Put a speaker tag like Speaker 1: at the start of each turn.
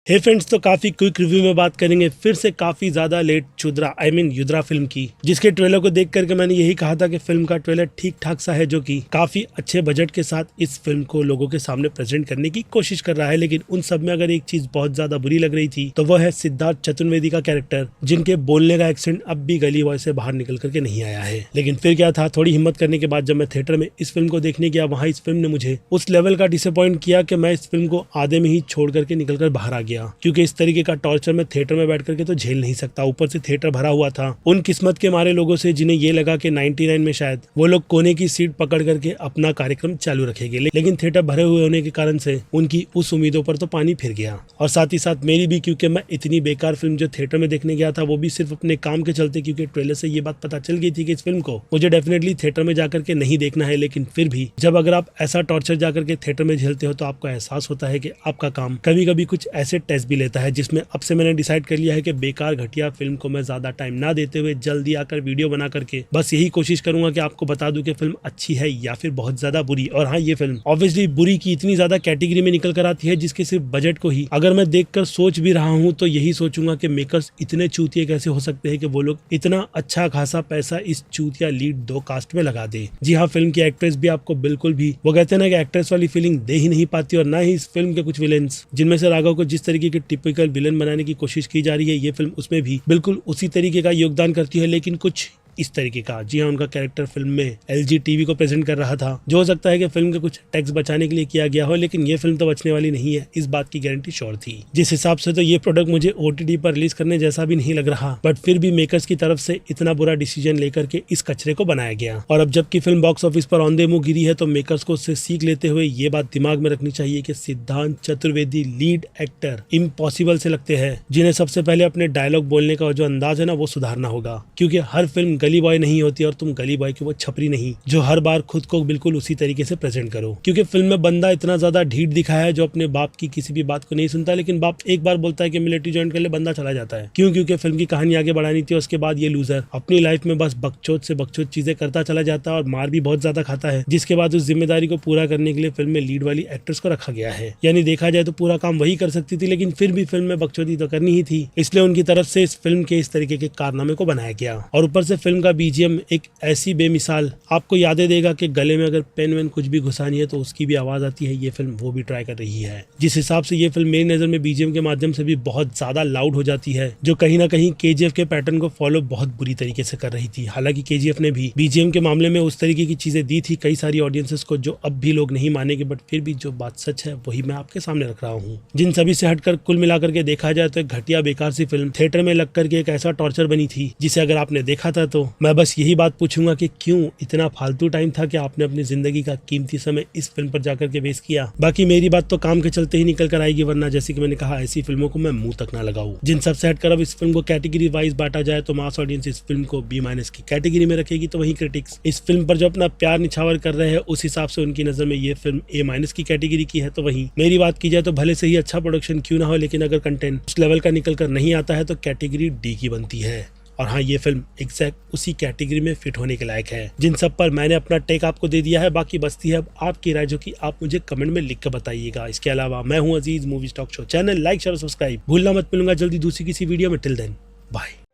Speaker 1: हे friends, तो काफी quick review में बात करेंगे फिर से काफी ज्यादा लेट चुद्रा युद्रा फिल्म की, जिसके ट्रेलर को देख करके मैंने यही कहा था कि फिल्म का ट्रेलर ठीक ठाक सा है, जो कि काफी अच्छे बजट के साथ इस फिल्म को लोगों के सामने प्रेजेंट करने की कोशिश कर रहा है। लेकिन उन सब में अगर एक चीज बहुत ज्यादा बुरी लग रही थी तो वो है सिद्धार्थ चतुर्वेदी का कैरेक्टर, जिनके बोलने का एक्सेंट अब भी गली बॉय से बाहर निकल करके नहीं आया है। लेकिन फिर क्या था, थोड़ी हिम्मत करने के बाद जब मैं थिएटर में इस फिल्म को देखने गया, वहां इस फिल्म ने मुझे उस लेवल का डिसअपॉइंट किया कि मैं इस फिल्म को आधे में ही छोड़ करके निकल कर बाहर आ गया, क्योंकि इस तरीके का टॉर्चर मैं थिएटर में बैठ करके तो झेल नहीं सकता। ऊपर से थिएटर भरा हुआ था उन किस्मत के मारे लोगों से जिन्हें ये लगा कि 99 में शायद वो लोग कोने की सीट पकड़ करके अपना कार्यक्रम चालू रखेंगे, लेकिन थिएटर भरे हुए होने के कारण से उनकी उस उम्मीदों पर तो पानी फिर गया। और साथ ही साथ मेरी भी, क्योंकि मैं इतनी बेकार फिल्म जो थिएटर में देखने गया था वो भी सिर्फ अपने काम के चलते, क्योंकि ट्रेलर से ये बात पता चल गई थी कि इस फिल्म को मुझे डेफिनेटली थिएटर में जाकर के नहीं देखना है। लेकिन फिर भी जब अगर आप ऐसा टॉर्चर जाकर के थिएटर में झेलते हो तो आपको एहसास होता है कि आपका काम कभी कभी कुछ ऐसे टेस्ट भी लेता है, जिसमें अब से मैंने डिसाइड कर लिया है कि बेकार घटिया फिल्म को मैं ज्यादा टाइम ना देते हुए जल्दी आकर वीडियो बना करके बस यही कोशिश करूंगा कि आपको बता दूं कि फिल्म अच्छी है या फिर बहुत ज्यादा बुरी। और हाँ, ये फिल्म ऑब्वियसली बुरी की इतनी ज्यादा कैटेगरी में निकल कर आती है जिसके सिर्फ बजट को ही अगर मैं देखकर सोच भी रहा हूँ तो यही सोचूंगा कि मेकर्स इतने चूतिए कैसे हो सकते हैं कि वो लोग इतना अच्छा खासा पैसा इस चूतिया लीड दो कास्ट में लगा दे। जी हाँ, फिल्म की एक्ट्रेस भी आपको बिल्कुल भी वो कहते हैं ना कि एक्ट्रेस वाली फीलिंग दे ही नहीं पाती, और ना ही इस फिल्म के कुछ विलेन्स, जिनमें से राघव को जिस तरीके की टिपिकल विलेन बनाने की कोशिश की जा रही है, ये फिल्म उसमें भी बिल्कुल उसी तरीके का योगदान करती है, लेकिन कुछ इस तरीके का। जी हाँ, उनका कैरेक्टर फिल्म में LG TV को प्रेजेंट कर रहा था, जो हो सकता है कि फिल्म के कुछ टैक्स बचाने के लिए किया गया हो, लेकिन ये फिल्म तो बचने वाली नहीं है, इस बात की गारंटी श्योर थी। जिस हिसाब से तो ये प्रोडक्ट मुझे OTT पर रिलीज करने जैसा भी नहीं लग रहा, बट फिर भी मेकर्स की तरफ से इतना बुरा डिसीजन लेकर के इस कचरे को बनाया गया। और अब जबकि फिल्म बॉक्स ऑफिस पर औंधे मुंह गिरी है तो मेकर्स को उससे सीख लेते हुए ये बात दिमाग में रखनी चाहिए कि Siddharth Chaturvedi lead actor impossible से लगते हैं, जिन्हें सबसे पहले अपने डायलॉग बोलने का जो अंदाज है ना वो सुधारना होगा, क्योंकि हर फिल्म गली बॉय नहीं होती और तुम गली बॉय की वो छपरी नहीं जो हर बार खुद को बिल्कुल उसी तरीके से प्रेजेंट करो। क्योंकि फिल्म में बंदा इतना ज्यादा ढीठ दिखाया है जो अपने बाप की किसी भी बात को नहीं सुनता, लेकिन बाप एक बार बोलता है कि मिलिट्री ज्वाइन कर ले, बंदा चला जाता है। क्यों? क्योंकि फिल्म की कहानी आगे बढ़ानी थी। उसके बाद ये लूजर अपनी लाइफ में बस बकचोद से बकचोद चीजें करता चला जाता है और मार भी बहुत ज्यादा खाता है, जिसके बाद उस जिम्मेदारी को पूरा करने के लिए फिल्म में लीड वाली एक्ट्रेस को रखा गया है। यानी देखा जाए तो पूरा काम वही कर सकती थी, लेकिन फिर भी फिल्म में बकचोदी तो करनी ही थी, इसलिए उनकी तरफ से इस फिल्म के इस तरीके के कारनामे को बनाया गया। और ऊपर से फिल्म का BGM एक ऐसी बेमिसाल आपको यादें देगा कि गले में अगर पेन वेन कुछ भी घुसानी है तो उसकी भी आवाज आती है। ये फिल्म वो भी ट्राई कर रही है। जिस हिसाब से ये फिल्म मेरी नजर में BGM के माध्यम से भी बहुत ज्यादा लाउड हो जाती है, जो कहीं ना कहीं KGF के पैटर्न को फॉलो बहुत बुरी तरीके से कर रही थी। हालांकि KGF ने भी BGM के मामले में उस तरीके की चीजें दी थी कई सारी ऑडियंसेस को, जो अब भी लोग नहीं मानेंगे, बट फिर भी जो बात सच है वही मैं आपके सामने रख रहा हूँ। जिन सभी से हटकर कुल मिलाकर के देखा जाए तो एक घटिया बेकार सी फिल्म थिएटर में लग करके एक ऐसा टॉर्चर बनी थी, जिसे अगर आपने देखा था तो मैं बस यही बात पूछूंगा कि क्यों इतना फालतू टाइम था कि आपने अपनी जिंदगी का कीमती समय इस फिल्म पर जाकर के वेस्ट किया। बाकी मेरी बात तो काम के चलते ही निकल कर आएगी, वरना जैसे कि मैंने कहा ऐसी फिल्मों को मैं मुंह तक ना लगाऊं। जिन सबसे हटकर अब इस फिल्म को कैटेगरी वाइज बांटा जाए तो मास ऑडियंस इस फिल्म को B- की कैटेगरी में रखेगी, तो वहीं क्रिटिक्स इस फिल्म पर जो अपना प्यार निछावर कर रहे हैं उस हिसाब से उनकी नजर में ये फिल्म A- की कैटेगरी की है। तो वहीं मेरी बात की जाए तो भले से ही अच्छा प्रोडक्शन क्यों ना हो, लेकिन अगर कंटेंट उस लेवल का निकल कर नहीं आता है तो कैटेगरी D की बनती है। और हाँ, ये फिल्म एग्जैक्ट उसी कैटेगरी में फिट होने के लायक है। जिन सब पर मैंने अपना टेक आपको दे दिया है, बाकी बचती है अब आपकी राय, जो कि आप मुझे कमेंट में लिख कर बताइएगा। इसके अलावा मैं हूँ Aziz, movies talk show channel like share subscribe भूलना मत। मिलूंगा जल्दी दूसरी किसी वीडियो में। Till then bye.